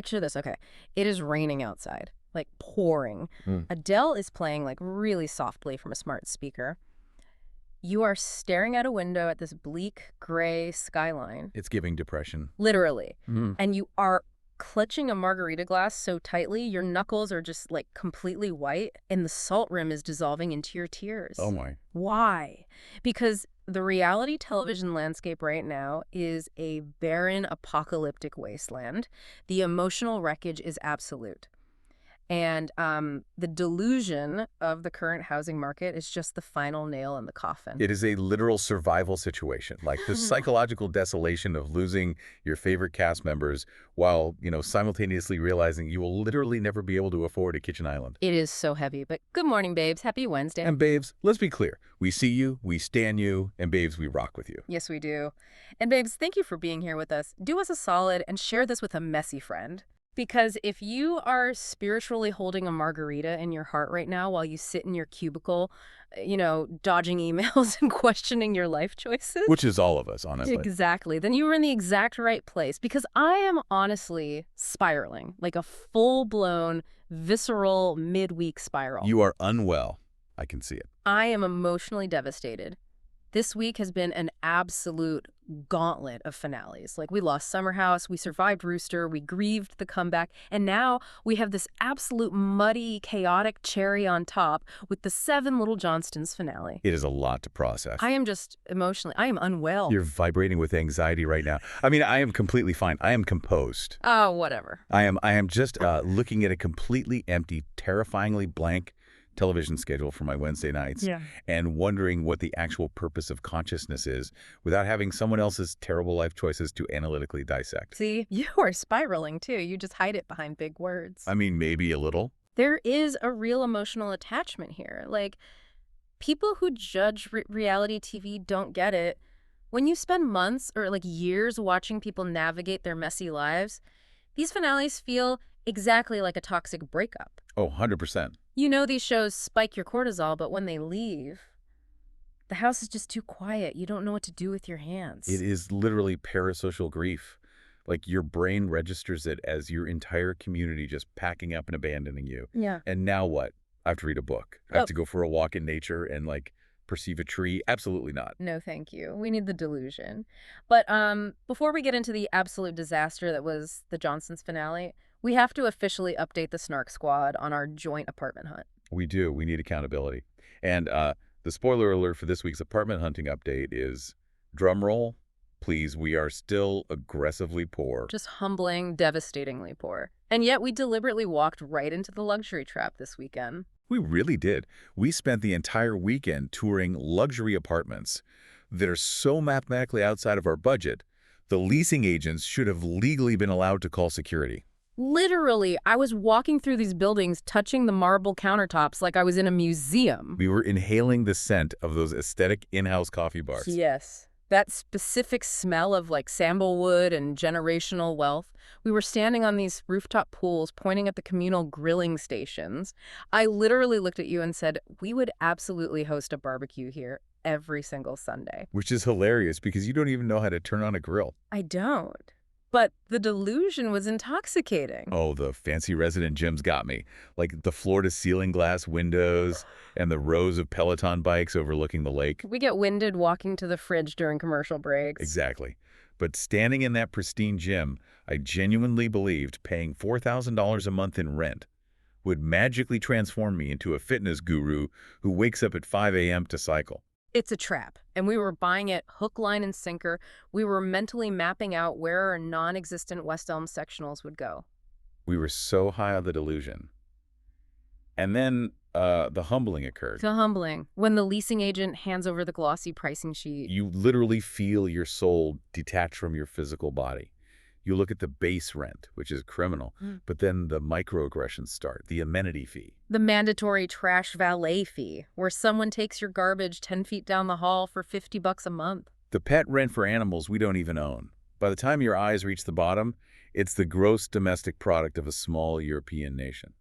picture this. Okay. It is raining outside, like pouring. Mm. Adele is playing like really softly from a smart speaker. You are staring out a window at this bleak, gray skyline. It's giving depression. Literally. Mm. And you are clutching a margarita glass so tightly, your knuckles are just like completely white, and the salt rim is dissolving into your tears. Oh, my. Why? Because the reality television landscape right now is a barren, apocalyptic wasteland. The emotional wreckage is absolute. And the delusion of the current housing market is just the final nail in the coffin. It is a literal survival situation, like the psychological desolation of losing your favorite cast members while, simultaneously realizing you will literally never be able to afford a kitchen island. It is so heavy, but good morning, babes. Happy Wednesday. And babes, let's be clear. We see you, we stand you, and babes, we rock with you. Yes, we do. And babes, thank you for being here with us. Do us a solid and share this with a messy friend. Because if you are spiritually holding a margarita in your heart right now while you sit in your cubicle, dodging emails and questioning your life choices. Which is all of us, honestly. Exactly. Then you were in the exact right place. Because I am honestly spiraling, like a full-blown, visceral, midweek spiral. You are unwell. I can see it. I am emotionally devastated. This week has been an absolute gauntlet of finales. Like, we lost Summer House, we survived Rooster, we grieved the comeback, and now we have this absolute muddy, chaotic cherry on top with the 7 Little Johnstons finale. It is a lot to process. I am just emotionally, I am unwell. You're vibrating with anxiety right now. I mean, I am completely fine. I am composed. Oh, whatever. I am just looking at a completely empty, terrifyingly blank television schedule for my Wednesday nights and wondering what the actual purpose of consciousness is without having someone else's terrible life choices to analytically dissect. See, you are spiraling too. You just hide it behind big words. I mean, maybe a little. There is a real emotional attachment here. Like, people who judge reality TV don't get it. When you spend months or like years watching people navigate their messy lives, these finales feel exactly like a toxic breakup. Oh, 100%. These shows spike your cortisol, but when they leave, the house is just too quiet. You don't know what to do with your hands. It is literally parasocial grief. Like, your brain registers it as your entire community just packing up and abandoning you. Yeah. And now what? I have to read a book. I have to go for a walk in nature and, perceive a tree. Absolutely not. No, thank you. We need the delusion. But before we get into the absolute disaster that was the Johnston's finale, we have to officially update the Snark squad on our joint apartment hunt. We do. We need accountability. And the spoiler alert for this week's apartment hunting update is, drum roll, please, we are still aggressively poor. Just humbling, devastatingly poor. And yet we deliberately walked right into the luxury trap this weekend. We really did. We spent the entire weekend touring luxury apartments that are so mathematically outside of our budget, the leasing agents should have legally been allowed to call security. Literally, I was walking through these buildings, touching the marble countertops like I was in a museum. We were inhaling the scent of those aesthetic in-house coffee bars. Yes. That specific smell of like sandalwood and generational wealth. We were standing on these rooftop pools pointing at the communal grilling stations. I literally looked at you and said, we would absolutely host a barbecue here every single Sunday. Which is hilarious because you don't even know how to turn on a grill. I don't. But the delusion was intoxicating. Oh, the fancy resident gyms got me. Like the floor-to-ceiling glass windows and the rows of Peloton bikes overlooking the lake. We get winded walking to the fridge during commercial breaks. Exactly. But standing in that pristine gym, I genuinely believed paying $4,000 a month in rent would magically transform me into a fitness guru who wakes up at 5 a.m. to cycle. It's a trap, and we were buying it hook, line, and sinker. We were mentally mapping out where our non-existent West Elm sectionals would go. We were so high on the delusion. And then the humbling occurred. The humbling. When the leasing agent hands over the glossy pricing sheet. You literally feel your soul detach from your physical body. You look at the base rent, which is criminal, but then the microaggressions start, the amenity fee. The mandatory trash valet fee, where someone takes your garbage 10 feet down the hall for $50 a month. The pet rent for animals we don't even own. By the time your eyes reach the bottom, it's the gross domestic product of a small European nation.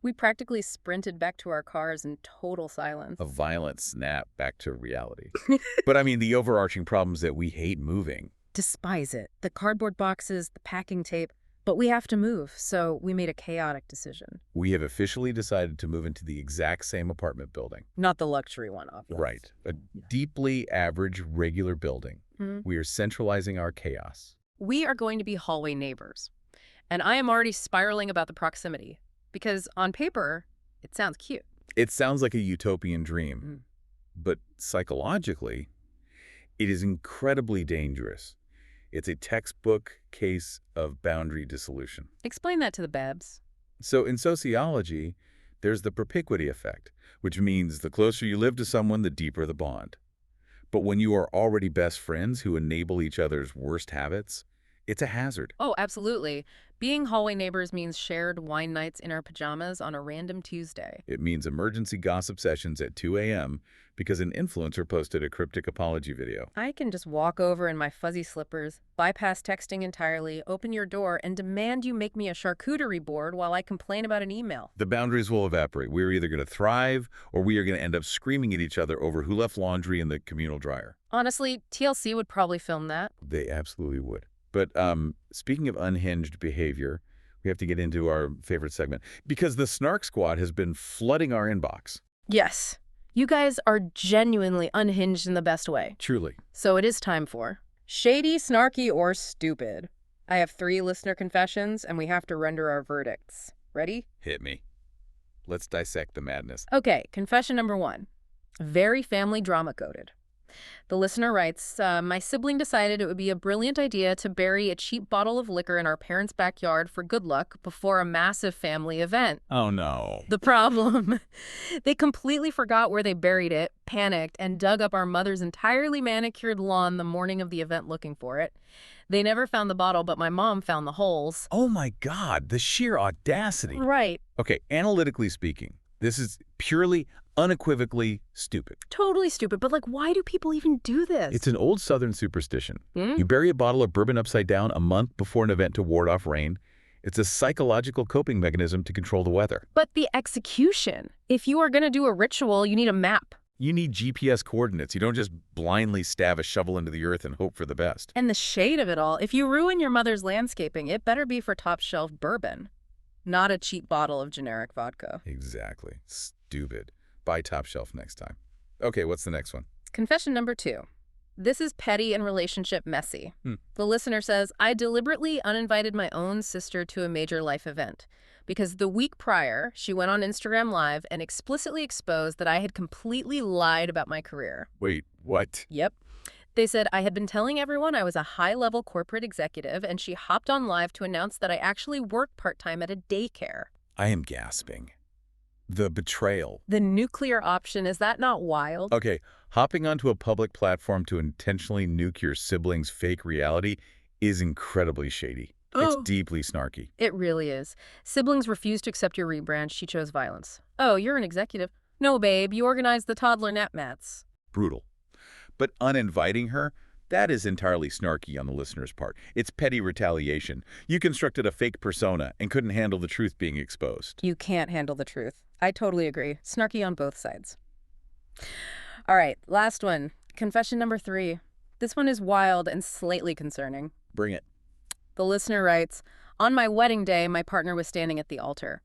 We practically sprinted back to our cars in total silence. A violent snap back to reality. But I mean, the overarching problem is that we hate moving. Despise it. The cardboard boxes, the packing tape, But we have to move, so we made a chaotic decision. We have officially decided to move into the exact same apartment building. Not the luxury one, obviously. Right. A deeply average, regular building. We are centralizing our chaos. We are going to be hallway neighbors. And I am already spiraling about the proximity. Because on paper, it sounds cute. It sounds like a utopian dream. But psychologically, it is incredibly dangerous. It's a textbook case of boundary dissolution. Explain that to the Babs. So in sociology, there's the propinquity effect, which means the closer you live to someone, the deeper the bond. But when you are already best friends who enable each other's worst habits, it's a hazard. Oh, absolutely. Being hallway neighbors means shared wine nights in our pajamas on a random Tuesday. It means emergency gossip sessions at 2 a.m. because an influencer posted a cryptic apology video. I can just walk over in my fuzzy slippers, bypass texting entirely, open your door, and demand you make me a charcuterie board while I complain about an email. The boundaries will evaporate. We're either going to thrive or we are going to end up screaming at each other over who left laundry in the communal dryer. Honestly, TLC would probably film that. They absolutely would. But speaking of unhinged behavior, we have to get into our favorite segment because the Snark Squad has been flooding our inbox. Yes. You guys are genuinely unhinged in the best way. Truly. So it is time for Shady, Snarky, or Stupid. I have 3 listener confessions, and we have to render our verdicts. Ready? Hit me. Let's dissect the madness. Okay, confession number 1. Very family drama-coded. The listener writes, my sibling decided it would be a brilliant idea to bury a cheap bottle of liquor in our parents' backyard for good luck before a massive family event. Oh, no. The problem, they completely forgot where they buried it, panicked, and dug up our mother's entirely manicured lawn the morning of the event looking for it. They never found the bottle, but my mom found the holes. Oh, my God. The sheer audacity. Right. Okay, analytically speaking, this is purely, unequivocally stupid. Totally stupid, but like, why do people even do this? It's an old Southern superstition. You bury a bottle of bourbon upside down a month before an event to ward off rain. It's a psychological coping mechanism to control the weather. But the execution. If you are going to do a ritual, you need a map. You need GPS coordinates. You don't just blindly stab a shovel into the earth and hope for the best. And the shade of it all. If you ruin your mother's landscaping, it better be for top-shelf bourbon, not a cheap bottle of generic vodka. Exactly. Stupid. Buy top shelf next time. Okay, what's the next one? Confession number 2. This is petty and relationship messy. The listener says, I deliberately uninvited my own sister to a major life event because the week prior, she went on Instagram Live and explicitly exposed that I had completely lied about my career. Wait, what? Yep. They said I had been telling everyone I was a high-level corporate executive, and she hopped on live to announce that I actually worked part-time at a daycare. I am gasping. The betrayal. The nuclear option, is that not wild? Okay, hopping onto a public platform to intentionally nuke your sibling's fake reality is incredibly shady. It's deeply snarky. It really is. Siblings refused to accept your rebrand. She chose violence. Oh, you're an executive. No, babe, you organized the toddler nap mats. Brutal. But uninviting her, that is entirely snarky on the listener's part. It's petty retaliation. You constructed a fake persona and couldn't handle the truth being exposed. You can't handle the truth. I totally agree. Snarky on both sides. All right, last one. Confession number 3. This one is wild and slightly concerning. Bring it. The listener writes, on my wedding day, my partner was standing at the altar.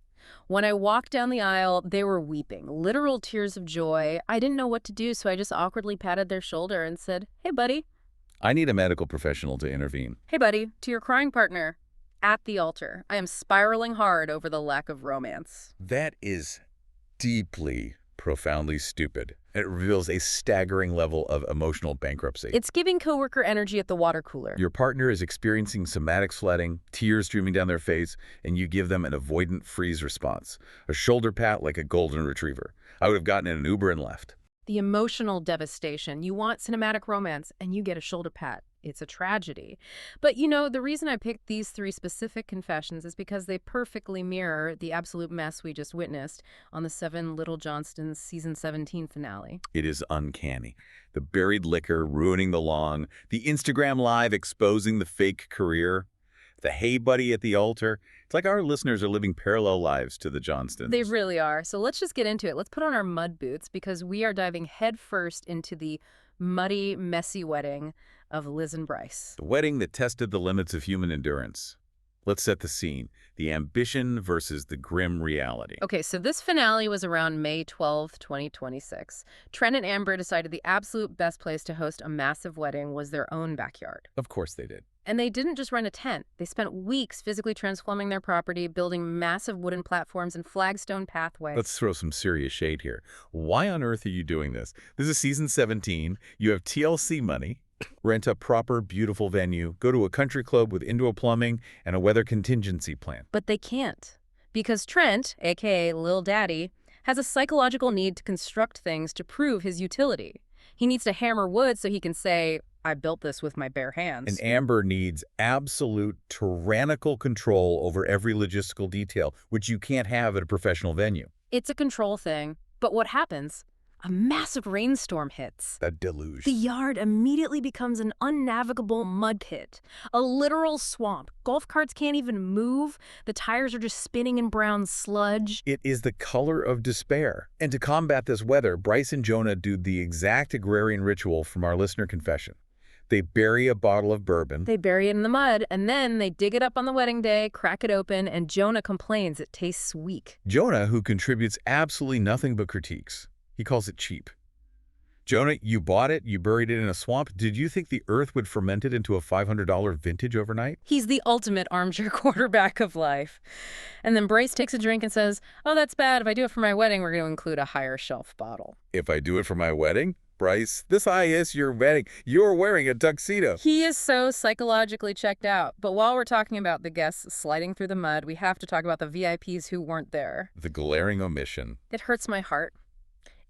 When I walked down the aisle, they were weeping, literal tears of joy. I didn't know what to do, so I just awkwardly patted their shoulder and said, hey, buddy. I need a medical professional to intervene. Hey, buddy, to your crying partner. At the altar, I am spiraling hard over the lack of romance. That is deeply, profoundly stupid. It reveals a staggering level of emotional bankruptcy. It's giving coworker energy at the water cooler. Your partner is experiencing somatic flooding, tears streaming down their face, and you give them an avoidant freeze response. A shoulder pat like a golden retriever. I would have gotten in an Uber and left. The emotional devastation. You want cinematic romance, and you get a shoulder pat. It's a tragedy. But, you know, the reason I picked these 3 specific confessions is because they perfectly mirror the absolute mess we just witnessed on the 7 Little Johnstons season 17 finale. It is uncanny. The buried liquor ruining the lawn, the Instagram Live exposing the fake career, the hey buddy at the altar. It's like our listeners are living parallel lives to the Johnstons. They really are. So let's just get into it. Let's put on our mud boots because we are diving headfirst into the muddy, messy wedding of Liz and Brice. The wedding that tested the limits of human endurance. Let's set the scene. The ambition versus the grim reality. Okay, so this finale was around May 12th, 2026. Trent and Amber decided the absolute best place to host a massive wedding was their own backyard. Of course they did. And they didn't just rent a tent. They spent weeks physically transforming their property, building massive wooden platforms and flagstone pathways. Let's throw some serious shade here. Why on earth are you doing this? This is season 17. You have TLC money. Rent a proper, beautiful venue, go to a country club with indoor plumbing and a weather contingency plan. But they can't. Because Trent, a.k.a. Lil Daddy, has a psychological need to construct things to prove his utility. He needs to hammer wood so he can say, I built this with my bare hands. And Amber needs absolute tyrannical control over every logistical detail, which you can't have at a professional venue. It's a control thing. But what happens? A massive rainstorm hits. That deluge. The yard immediately becomes an unnavigable mud pit, a literal swamp. Golf carts can't even move. The tires are just spinning in brown sludge. It is the color of despair. And to combat this weather, Brice and Jonah do the exact agrarian ritual from our listener confession. They bury a bottle of bourbon. They bury it in the mud, and then they dig it up on the wedding day, crack it open, and Jonah complains it tastes weak. Jonah, who contributes absolutely nothing but critiques. He calls it cheap. Jonah, you bought it, you buried it in a swamp. Did you think the earth would ferment it into a $500 vintage overnight? He's the ultimate armchair quarterback of life. And then Brice takes a drink and says, oh, that's bad. If I do it for my wedding, we're going to include a higher shelf bottle. If I do it for my wedding? Brice, this is your wedding. You're wearing a tuxedo. He is so psychologically checked out. But while we're talking about the guests sliding through the mud, we have to talk about the VIPs who weren't there. The glaring omission. It hurts my heart.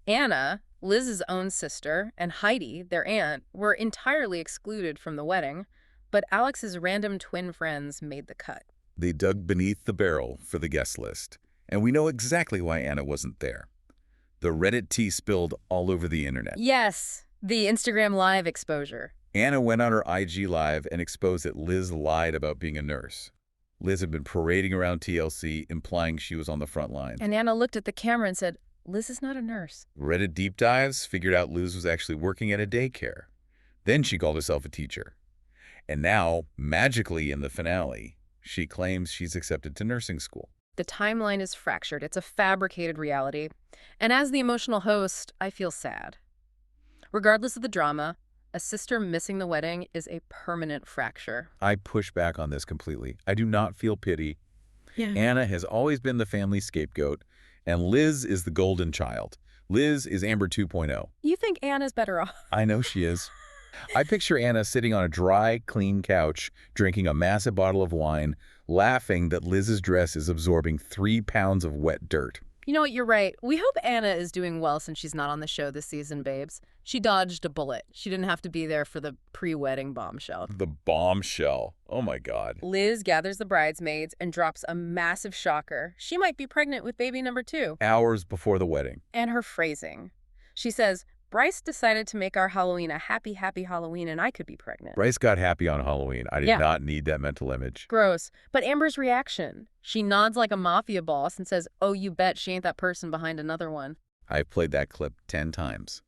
Anna, Liz's own sister, and Heidi, their aunt, were entirely excluded from the wedding, but Alex's random twin friends made the cut. They dug beneath the barrel for the guest list, and we know exactly why Anna wasn't there. The Reddit tea spilled all over the internet. Yes, the Instagram Live exposure. Anna went on her IG Live and exposed that Liz lied about being a nurse. Liz had been parading around TLC, implying she was on the front lines. And Anna looked at the camera and said, Liz is not a nurse. Reddit deep dives figured out Liz was actually working at a daycare. Then she called herself a teacher. And now, magically in the finale, she claims she's accepted to nursing school. The timeline is fractured. It's a fabricated reality. And as the emotional host, I feel sad. Regardless of the drama, a sister missing the wedding is a permanent fracture. I push back on this completely. I do not feel pity. Yeah. Anna has always been the family scapegoat, and Liz is the golden child. Liz is Amber 2.0. You think Anna's better off? I know she is. I picture Anna sitting on a dry, clean couch, drinking a massive bottle of wine, laughing that Liz's dress is absorbing 3 pounds of wet dirt. You know what, you're right. We hope Anna is doing well since she's not on the show this season, babes. She dodged a bullet. She didn't have to be there for the pre-wedding bombshell. The bombshell. Oh my God. Liz gathers the bridesmaids and drops a massive shocker. She might be pregnant with baby number 2. Hours before the wedding. And her phrasing. She says, Brice decided to make our Halloween a happy, happy Halloween, and I could be pregnant. Brice got happy on Halloween. I did not need that mental image. Gross. But Amber's reaction. She nods like a mafia boss and says, oh, you bet she ain't that person behind another one. I've played that clip 10 times.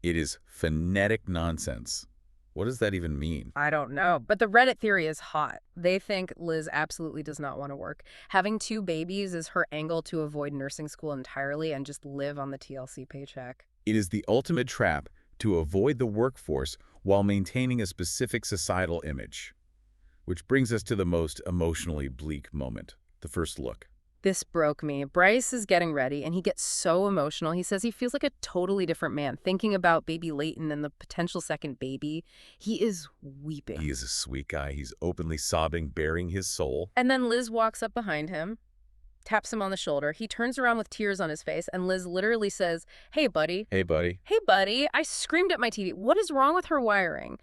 It is phonetic nonsense. What does that even mean? I don't know. But the Reddit theory is hot. They think Liz absolutely does not want to work. Having 2 babies is her angle to avoid nursing school entirely and just live on the TLC paycheck. It is the ultimate trap to avoid the workforce while maintaining a specific societal image. Which brings us to the most emotionally bleak moment, the first look. This broke me. Brice is getting ready, and he gets so emotional. He says he feels like a totally different man, thinking about baby Leighton and the potential second baby. He is weeping. He is a sweet guy. He's openly sobbing, bearing his soul. And then Liz walks up behind him, taps him on the shoulder. He turns around with tears on his face, and Liz literally says, hey, buddy. Hey, buddy. Hey, buddy. I screamed at my TV. What is wrong with her wiring?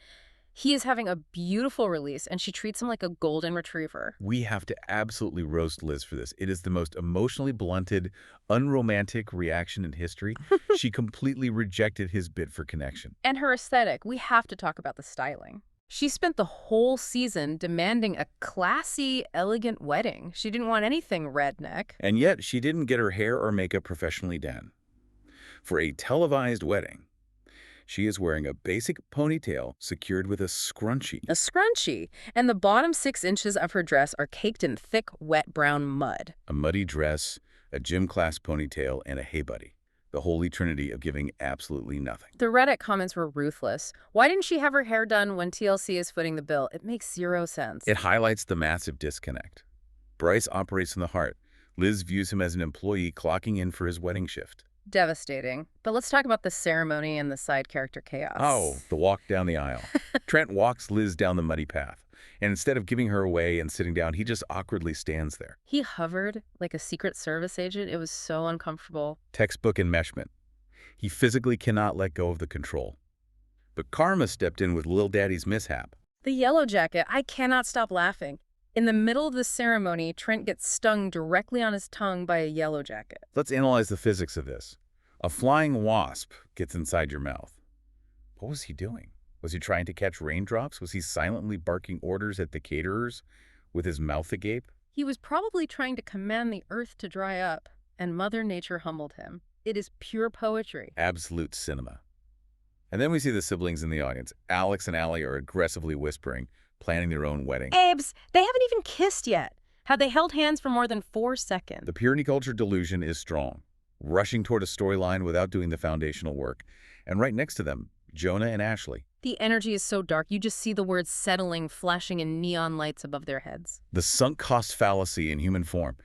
He is having a beautiful release, and she treats him like a golden retriever. We have to absolutely roast Liz for this. It is the most emotionally blunted, unromantic reaction in history. She completely rejected his bid for connection. And her aesthetic. We have to talk about the styling. She spent the whole season demanding a classy, elegant wedding. She didn't want anything redneck. And yet, she didn't get her hair or makeup professionally done. For a televised wedding, She is wearing a basic ponytail secured with a scrunchie. A scrunchie, and the bottom 6 inches of her dress are caked in thick, wet brown mud. A muddy dress, a gym class ponytail, and a hey buddy. The holy trinity of giving absolutely nothing. The Reddit comments were ruthless. Why didn't she have her hair done when TLC is footing the bill? It makes zero sense. It highlights the massive disconnect. Brice operates from the heart. Liz views him as an employee clocking in for his wedding shift. Devastating. But let's talk about the ceremony and the side character chaos. Oh, the walk down the aisle. Trent walks Liz down the muddy path, and instead of giving her away and sitting down, he just awkwardly stands there. He hovered like a Secret Service agent. It was so uncomfortable. Textbook enmeshment. He physically cannot let go of the control. But karma stepped in with Lil Daddy's mishap. The yellow jacket. I cannot stop laughing. In the middle of the ceremony, Trent gets stung directly on his tongue by a yellow jacket. Let's analyze the physics of this. A flying wasp gets inside your mouth. What was he doing? Was he trying to catch raindrops? Was he silently barking orders at the caterers with his mouth agape? He was probably trying to command the earth to dry up, and Mother Nature humbled him. It is pure poetry. Absolute cinema. And then we see the siblings in the audience. Alex and Allie are aggressively whispering, planning their own wedding. Abes, they haven't even kissed yet. Have they held hands for more than 4 seconds? The purity culture delusion is strong, rushing toward a storyline without doing the foundational work. And right next to them, Jonah and Ashley. The energy is so dark, you just see the words settling, flashing in neon lights above their heads. The sunk cost fallacy in human form.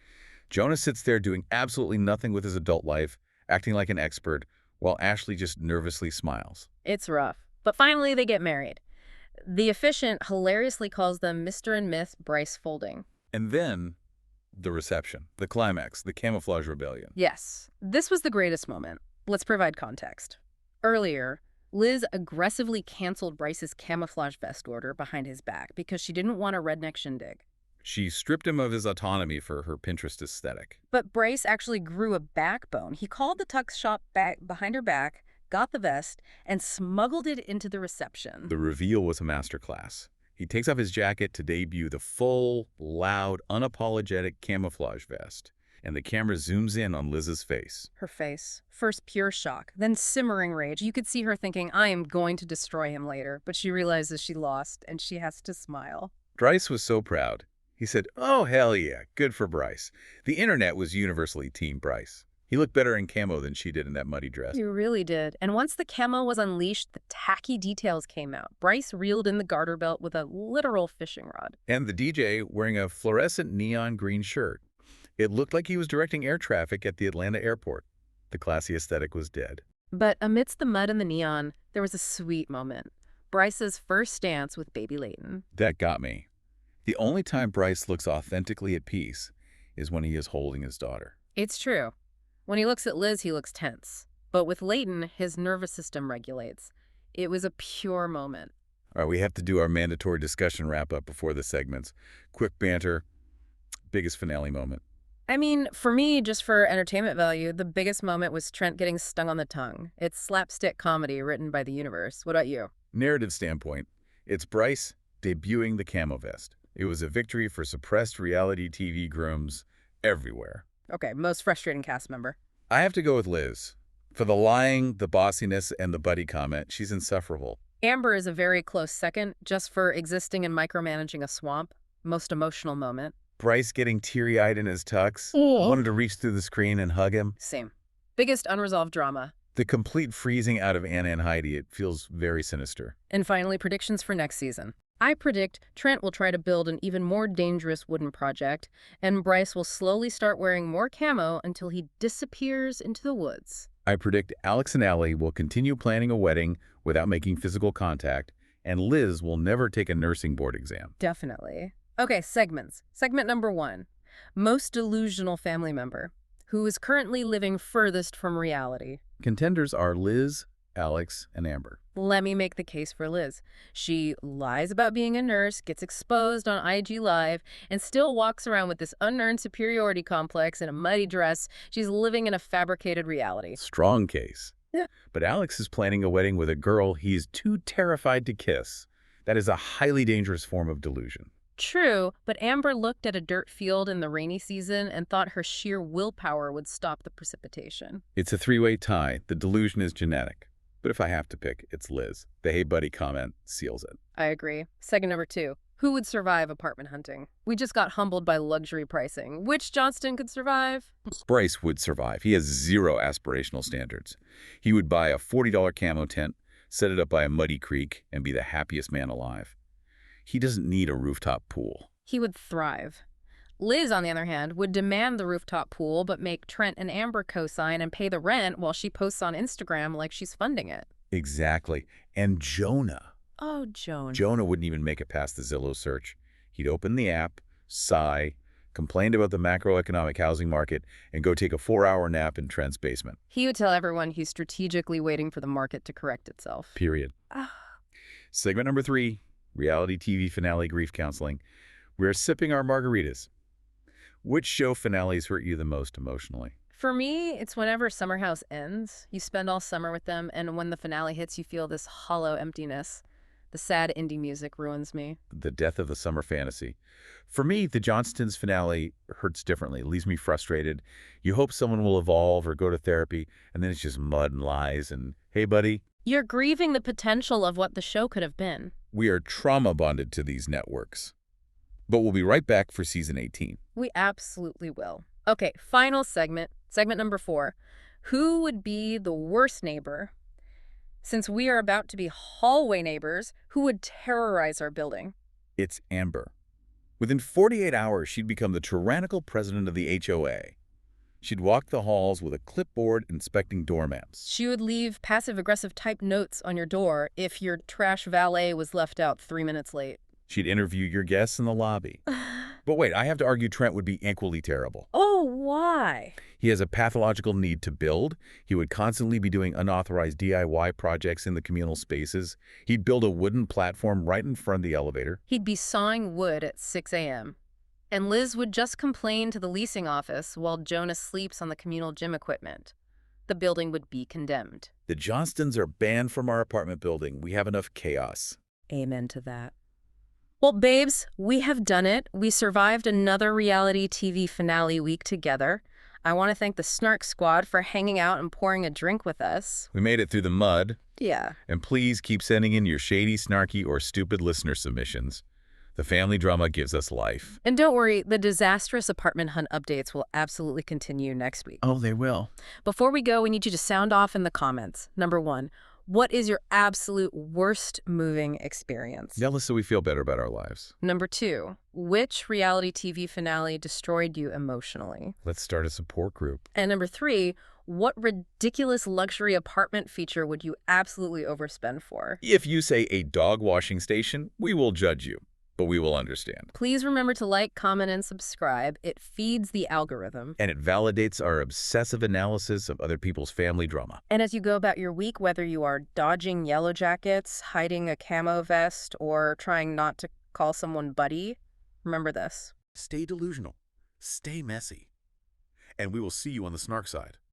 Jonah sits there doing absolutely nothing with his adult life, acting like an expert, while Ashley just nervously smiles. It's rough. But finally, they get married. The officiant hilariously calls them Mr. and Miss Brice Folding. And then, the reception, the climax, the camouflage rebellion. Yes, this was the greatest moment. Let's provide context. Earlier, Liz aggressively canceled Brice's camouflage vest order behind his back because she didn't want a redneck shindig. She stripped him of his autonomy for her Pinterest aesthetic. But Brice actually grew a backbone. He called the tux shop back behind her back, got the vest, and smuggled it into the reception. The reveal was a masterclass. He takes off his jacket to debut the full, loud, unapologetic camouflage vest, and the camera zooms in on Liz's face. Her face. First pure shock, then simmering rage. You could see her thinking, I am going to destroy him later, but she realizes she lost, and she has to smile. Brice was so proud. He said, oh, hell yeah, good for Brice. The internet was universally Team Brice. He looked better in camo than she did in that muddy dress. He really did. And once the camo was unleashed, the tacky details came out. Brice reeled in the garter belt with a literal fishing rod. And the DJ wearing a fluorescent neon green shirt. It looked like he was directing air traffic at the Atlanta airport. The classy aesthetic was dead. But amidst the mud and the neon, there was a sweet moment. Brice's first dance with baby Leighton. That got me. The only time Brice looks authentically at peace is when he is holding his daughter. It's true. When he looks at Liz, he looks tense. But with Leighton, his nervous system regulates. It was a pure moment. All right, we have to do our mandatory discussion wrap-up before the segments. Quick banter, biggest finale moment. I mean, for me, just for entertainment value, the biggest moment was Trent getting stung on the tongue. It's slapstick comedy written by the universe. What about you? Narrative standpoint, it's Brice debuting the camo vest. It was a victory for suppressed reality TV grooms everywhere. Okay, most frustrating cast member. I have to go with Liz. For the lying, the bossiness, and the buddy comment, she's insufferable. Amber is a very close second, just for existing and micromanaging a swamp. Most emotional moment. Brice getting teary-eyed in his tux. Wanted to reach through the screen and hug him. Same. Biggest unresolved drama. The complete freezing out of Anna and Heidi, it feels very sinister. And finally, predictions for next season. I predict Trent will try to build an even more dangerous wooden project, and Brice will slowly start wearing more camo until he disappears into the woods. I predict Alex and Allie will continue planning a wedding without making physical contact, and Liz will never take a nursing board exam. Definitely. Okay, segments. Segment number 1. Most delusional family member, who is currently living furthest from reality. Contenders are Liz, Alex, and Amber. Let me make the case for Liz. She lies about being a nurse, gets exposed on IG Live, and still walks around with this unearned superiority complex in a muddy dress. She's living in a fabricated reality. Strong case. Yeah. But Alex is planning a wedding with a girl he's too terrified to kiss. That is a highly dangerous form of delusion. True, but Amber looked at a dirt field in the rainy season and thought her sheer willpower would stop the precipitation. It's a three-way tie. The delusion is genetic. But if I have to pick, it's Liz. The "Hey buddy" comment seals it. I agree. Segment number 2. Who would survive apartment hunting? We just got humbled by luxury pricing. Which Johnston could survive? Brice would survive. He has zero aspirational standards. He would buy a $40 camo tent, set it up by a muddy creek, and be the happiest man alive. He doesn't need a rooftop pool. He would thrive. Liz, on the other hand, would demand the rooftop pool but make Trent and Amber co-sign and pay the rent while she posts on Instagram like she's funding it. Exactly. And Jonah. Oh, Joan. Jonah wouldn't even make it past the Zillow search. He'd open the app, sigh, complain about the macroeconomic housing market, and go take a 4-hour nap in Trent's basement. He would tell everyone he's strategically waiting for the market to correct itself. Period. Segment number 3, reality TV finale grief counseling. We're sipping our margaritas. Which show finales hurt you the most emotionally? For me, it's whenever Summer House ends. You spend all summer with them, and when the finale hits, you feel this hollow emptiness. The sad indie music ruins me. The death of the summer fantasy. For me, the Johnstons finale hurts differently. It leaves me frustrated. You hope someone will evolve or go to therapy, and then it's just mud and lies and, hey, buddy. You're grieving the potential of what the show could have been. We are trauma bonded to these networks. But we'll be right back for season 18. We absolutely will. Okay, final segment. Segment number 4. Who would be the worst neighbor? Since we are about to be hallway neighbors, who would terrorize our building? It's Amber. Within 48 hours, she'd become the tyrannical president of the HOA. She'd walk the halls with a clipboard inspecting doormats. She would leave passive-aggressive type notes on your door if your trash valet was left out 3 minutes late. She'd interview your guests in the lobby. But wait, I have to argue Trent would be equally terrible. Oh, why? He has a pathological need to build. He would constantly be doing unauthorized DIY projects in the communal spaces. He'd build a wooden platform right in front of the elevator. He'd be sawing wood at 6 a.m. And Liz would just complain to the leasing office while Jonah sleeps on the communal gym equipment. The building would be condemned. The Johnstons are banned from our apartment building. We have enough chaos. Amen to that. Well, babes, we have done it. We survived another reality TV finale week together. I want to thank the Snark squad for hanging out and pouring a drink with us. We made it through the mud. Yeah. And please keep sending in your shady, snarky, or stupid listener submissions. The family drama gives us life. And don't worry, the disastrous apartment hunt updates will absolutely continue next week. Oh, they will. Before we go, we need you to sound off in the comments. Number 1. What is your absolute worst moving experience? Tell us so we feel better about our lives. Number 2, which reality TV finale destroyed you emotionally? Let's start a support group. And number 3, what ridiculous luxury apartment feature would you absolutely overspend for? If you say a dog washing station, we will judge you, but we will understand. Please remember to like, comment, and subscribe. It feeds the algorithm. And it validates our obsessive analysis of other people's family drama. And as you go about your week, whether you are dodging yellow jackets, hiding a camo vest, or trying not to call someone buddy, remember this. Stay delusional. Stay messy. And we will see you on the Snark side.